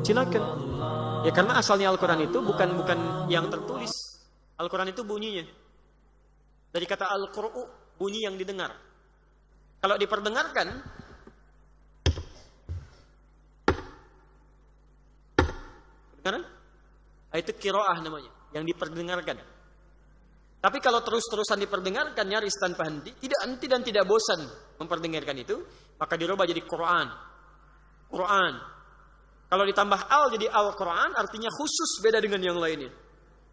Silakan. Ya karena asalnya Al-Quran itu bukan yang tertulis. Al-Quran itu bunyinya. Dari kata Al-Qur'u, bunyi yang didengar. Kalau diperdengarkan, itu qiraah namanya, yang diperdengarkan. Tapi kalau terus-terusan diperdengarkan nyaris tanpa henti, tidak henti dan tidak bosan memperdengarkan itu, maka dirubah jadi Quran. Quran. Kalau ditambah al jadi Al-Quran, artinya khusus beda dengan yang lainnya.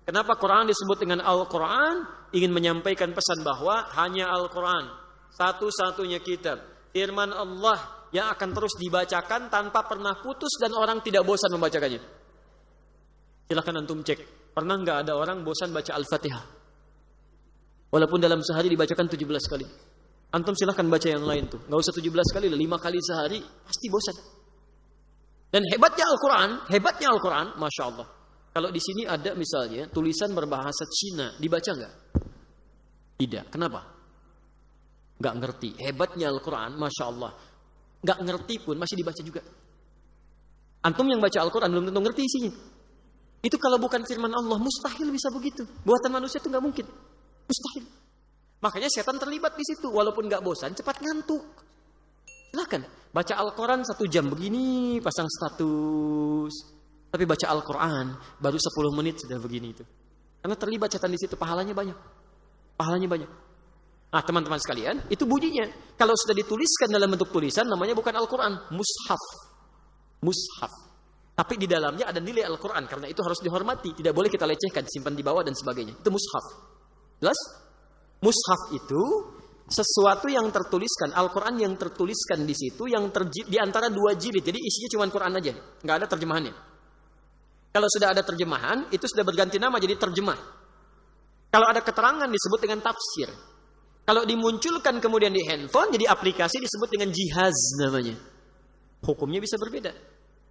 Kenapa Quran disebut dengan Al-Quran? Ingin menyampaikan pesan bahwa hanya Al-Quran, satu-satunya kitab, firman Allah yang akan terus dibacakan tanpa pernah putus dan orang tidak bosan membacakannya. Silahkan antum cek, pernah nggak ada orang bosan baca Al-Fatihah? Walaupun dalam sehari dibacakan 17 kali. Antum silahkan baca yang lain tuh, nggak usah 17 kali, 5 kali sehari, pasti bosan. Dan hebatnya Al-Quran, Masya Allah. Kalau di sini ada misalnya tulisan berbahasa Cina, dibaca nggak? Tidak. Kenapa? Nggak ngerti. Hebatnya Al-Quran, Masya Allah. Nggak ngerti pun masih dibaca juga. Antum yang baca Al-Quran belum tentu ngerti isinya. Itu kalau bukan firman Allah, mustahil bisa begitu. Buatan manusia itu nggak mungkin. Mustahil. Makanya setan terlibat di situ. Walaupun nggak bosan, cepat ngantuk. Silakan baca Al-Quran 1 jam begini, pasang status. Tapi baca Al-Quran baru 10 menit sudah begini itu. Karena terlibat setan di situ, pahalanya banyak. Pahalanya banyak. Nah, teman-teman sekalian, itu bunyinya. Kalau sudah dituliskan dalam bentuk tulisan, namanya bukan Al-Quran, mushaf. Mushaf. Tapi di dalamnya ada nilai Al-Quran, karena itu harus dihormati. Tidak boleh kita lecehkan, simpan di bawah dan sebagainya. Itu mushaf. Jelas? Mushaf itu sesuatu yang tertuliskan, Al-Quran yang tertuliskan di situ, yang di antara 2 jilid. Jadi isinya cuma Quran aja, nggak ada terjemahannya. Kalau sudah ada terjemahan, itu sudah berganti nama jadi terjemah. Kalau ada keterangan disebut dengan tafsir. Kalau dimunculkan kemudian di handphone, jadi aplikasi disebut dengan jihaz namanya. Hukumnya bisa berbeda.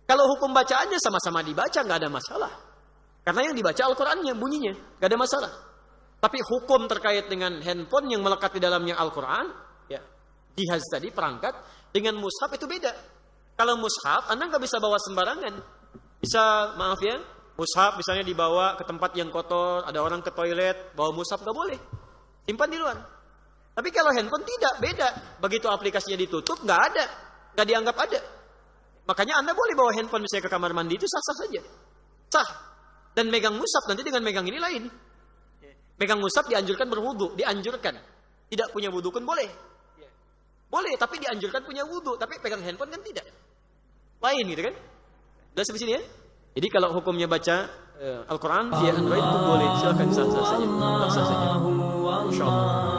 Kalau hukum bacaannya sama-sama dibaca, nggak ada masalah. Karena yang dibaca Al-Qurannya, bunyinya, nggak ada masalah. Tapi hukum terkait dengan handphone yang melekat di dalamnya Al-Quran, ya, jihaz tadi, perangkat, dengan mushaf itu beda. Kalau mushaf, Anda nggak bisa bawa sembarangan. Bisa, maaf ya, mushaf misalnya dibawa ke tempat yang kotor, ada orang ke toilet, bawa mushaf nggak boleh. Simpan di luar. Tapi kalau handphone tidak, beda. Begitu aplikasinya ditutup, nggak ada. Nggak dianggap ada. Makanya Anda boleh bawa handphone misalnya ke kamar mandi, itu sah-sah saja. Sah. Dan megang mushaf nanti dengan megang ini lain. Megang mushaf dianjurkan berwudu, dianjurkan. Tidak punya wudu pun boleh. Boleh, tapi dianjurkan punya wudu. Tapi pegang handphone kan tidak. Lain gitu kan. Sudah sampai sini ya. Jadi kalau hukumnya baca Al-Quran via Android itu boleh. Silakan sah-sah saja. Sah-sah saja. Insya Allah.